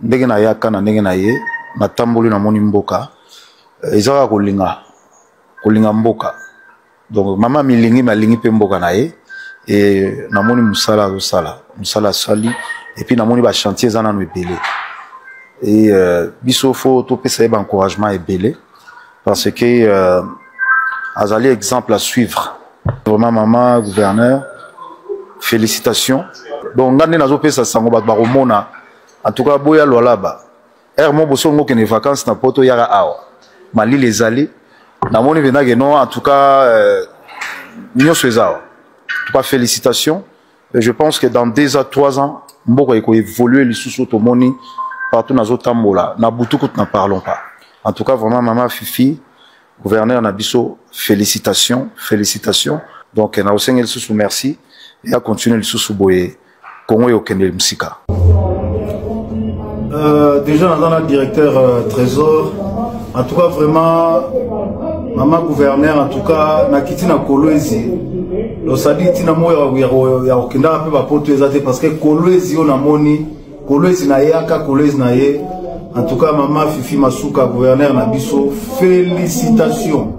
ndenge na yaka na ndenge na ye na tamboli na moni mboka ezaka kolinga mboka donc mama milingi malingi pe mboka na ye et na moni musala sali et puis na moni ba chantier za nanu ebele et biso fo to pesa ba encouragement ebele parce que azali exemple à suivre vraiment maman gouverneur félicitations donc ngande nazo pesa sango ba komona en tout cas boya lolaba mo boso ngo kene vacances na poto yara awa mali les allées na moni vena que non en tout cas nyoso ezao en tout cas félicitations et je pense que dans 2 à 3 ans mboko eko évoluer lisusu to moni partout nazo tambola na butuku na parlons pas en tout cas vraiment maman Fifi gouverneur Nabiso félicitations donc na osengel susu merci et à continuer le susu boye Congo yo kende musika. Déjà dans le directeur trésor en tout cas vraiment maman gouverneur en tout cas na kiti na Kolwezi losadi tina moyo ya okenda pe ba poto ezate parce que Kolwezi on a moni Kolwezi na yaka Kolwezi na ye en tout cas maman Fifi Masuka gouverneur Nabiso félicitations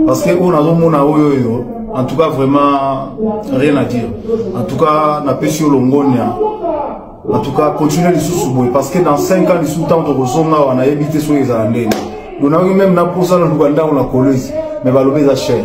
parce que on a mona oyo en tout cas vraiment rien à dire en tout cas na pesio longonia en tout cas continuer les sous parce que dans 5 ans les sous-temps de Rosonga on a évité sur les années on a même na pour ça le Rwanda on a collé mais va lever la chair.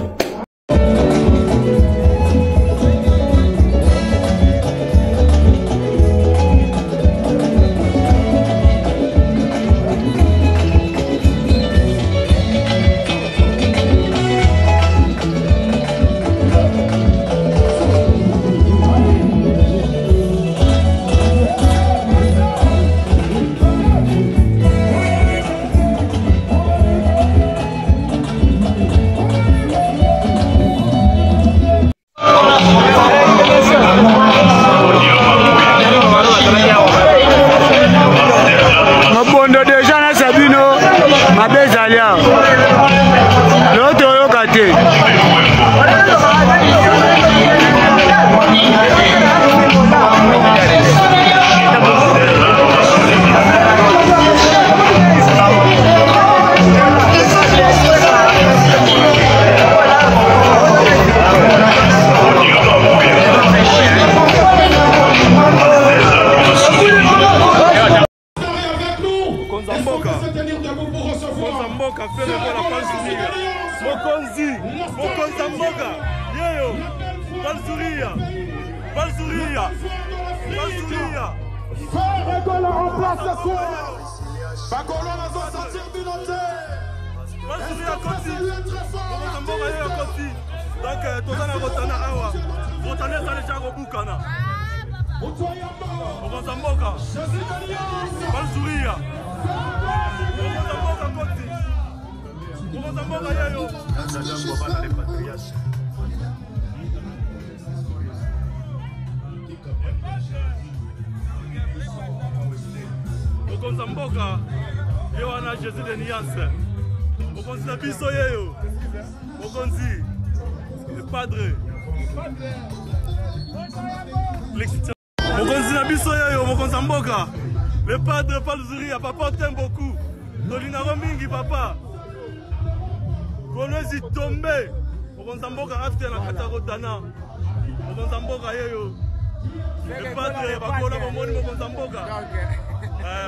Mokonzamboka Yohana Jésus de Niance Mokonzi na biso yeyo Mokonzi le padre Mokonzi na biso yeyo Mokonzamboka le padre Palzuria papa t'aime beaucoup Dolinaro mingi papa Kolwezi tombe Mokonzamboka after na katarotana Mokonzamboka yeyo le padre bakola bomoni Mokonzamboka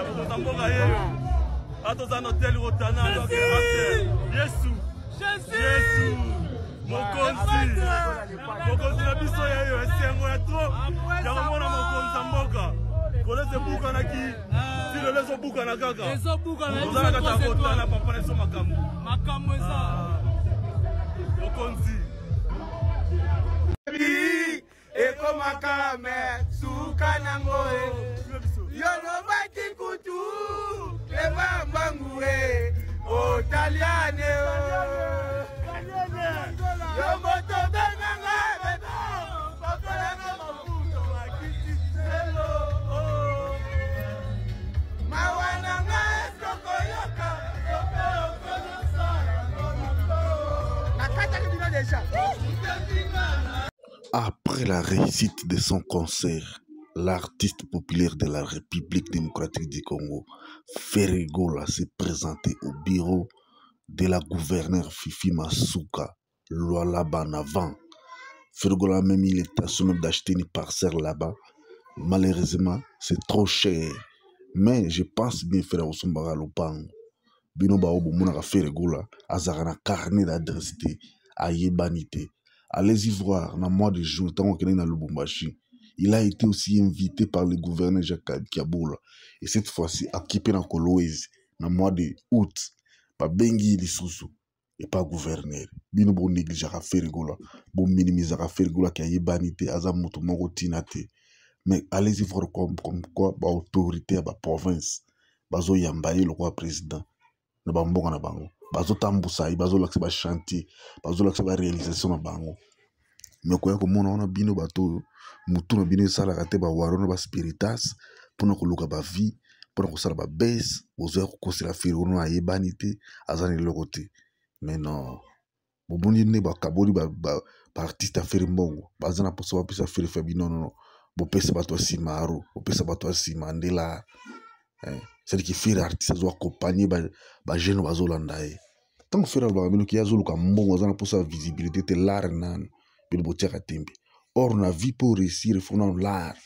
Mokonzamboka yeyo atoza na hotel Rotana Yesu Mokonzi na biso yeyo esengo ya trop ya komona Mokonzamboka koleze buka na ki tilo lezo buka na kaka oza na kata Rotana papa na so makambo eza Mokonzi eko makame suka nango yono baki kutu eba mbangue otaliane yo moto danganga beto bakola na mabuto akiti selo mawana ngasko koyoka kokosa nakata kibina deja. Après la réussite de son concert, l'artiste populaire de la République démocratique du Congo, Ferregola, s'est présenté au bureau de la gouverneure Fifi Masuka, Lualaba en avant. Ferregola a même mis l'intention d'acheter une parcelle là-bas. Malheureusement, c'est trop cher. Mais je pense bien faire au Sombara Lopango. Bino Baobo Mounaka Ferregola, Azarana carnet d'adresse à Yebanité. Allez-y voir, dans le mois de juin, tant qu'on est dans Lubumbashi. Il a été aussi invité par le gouverneur Jacques Kiaboula. Et cette fois-ci, équipé dans Kolwezi, dans le mois de août, par Bengi Lissousou, et pas gouverneur. Bino bon néglige à Ferregola, bon minimiser à Ferregola qui a Yebanité, Azamoto Mogotinate. Mais allez-y voir comme quoi, bah, autorité, bah, province, bazo yambaye le roi président, na bambonga na bango, bazo tambusa, bazo lakse ba chantier, bazo lakse ba réalisation na bango. Mais quoi que mon on a bino bato, mutu na bino sala kate ba warona ba spiritas, pour na koluka ba vie, pour na kosala ba baisse, ozo ko kosela firono a yebanité, azani le côté. Mais non. Bobundi ne ba kaboli ba artiste a faire mbongo, bazana poso ba pesa faire fabi non. Bopesa bato simaro, bopesa bato simandela. C'est-à-dire que faire artiste zo accompagner ba jeune bazolanda e. Tant que faire ba bino ki azoluka mbongo azana posa visibilité te l'art nan, bino botiaka tembe. Or na vie pour réussir il faut non l'art.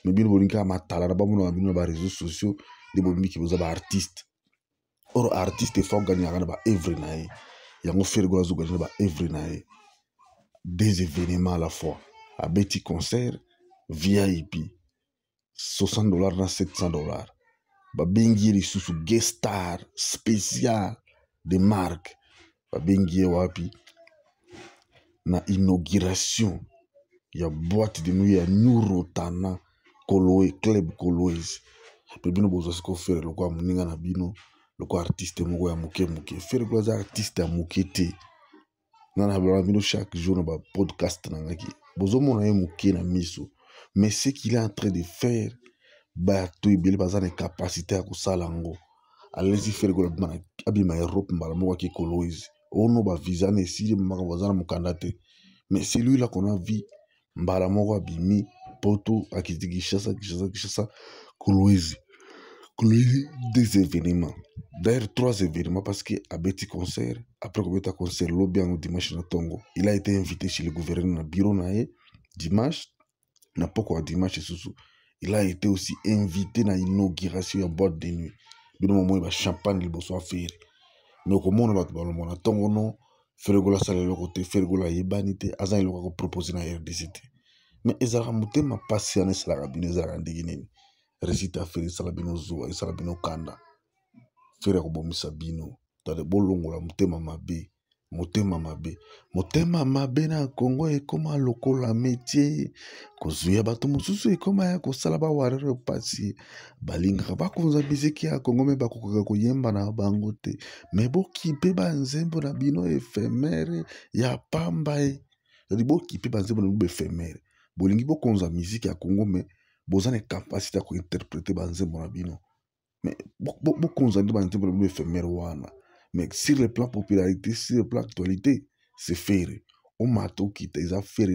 Mais bino bolinka matala na ba mono bino ba réseaux sociaux, de bo miki boza ba artiste. Or artiste faut gagner na ba œuvre na e. Yango faire go zo gagner ba œuvre na e. Des événements à la fois. À petit concert VIP $60 na $700. Babengi lisusu guest star spécial de marque. Babengi wapi na inauguration ya boîte de nuit ya New Rotana Koloe Club Kolwezi. Bino bozo siko faire le kwa muninga na bino le kwa artiste moko ya muke faire kwa za artiste ya muke te. Nana bala bino chaque jour na ba podcast na ngaki. Bozo mona ye muke na miso. Mais ce qu'il est en train de faire, il a une capacité à faire. Allez-y faire que l'Abima Europe, qui est Kolwezi. On a visa ici, mais c'est lui là qu'on a vu. Mbalamogo Abimi, Poto, Akizigishasa, Kolwezi. Kolwezi, des événements. D'ailleurs, 3 événements parce qu'à Betty Concert, après qu'on a concert, lobby en dimanche na Tongo, il a été invité chez le gouverneur na bureau nae dimanche. Na poko dimanche susu il a été aussi invité na inauguration ya boîte de nuit bino momo ba champagne liboso affaire mais comment on va te parler mona tongo no Ferregola sala le côté Ferregola yebanité azan le ko proposer na RDCT mais ezala mutema patiane sala bino ezala ndigi nini récita faire sala bino zuwa sala bino kanda faire ko bomisa bino tale bolongola mutema mabe. Motema mabe na Congo ekoma lokola métier kozuya bato mosusu ekoma ya kosala ba warere pasi balinga bakonza biziki ya Congo me bakoka koyemba na bango te me bokipe banzembo na bino éphémère ya pamba c'est-à-dire bokipe banzembo na bino éphémère bolingi bokonza musique ya Congo me bozana capacité ya kointerpréter banzembo na bino mais bokonza banzembo na bino éphémère wana. Mais sur le plan popularité, sur le plan actualité, c'est faire. On m'a tout quitté, ils ont fait.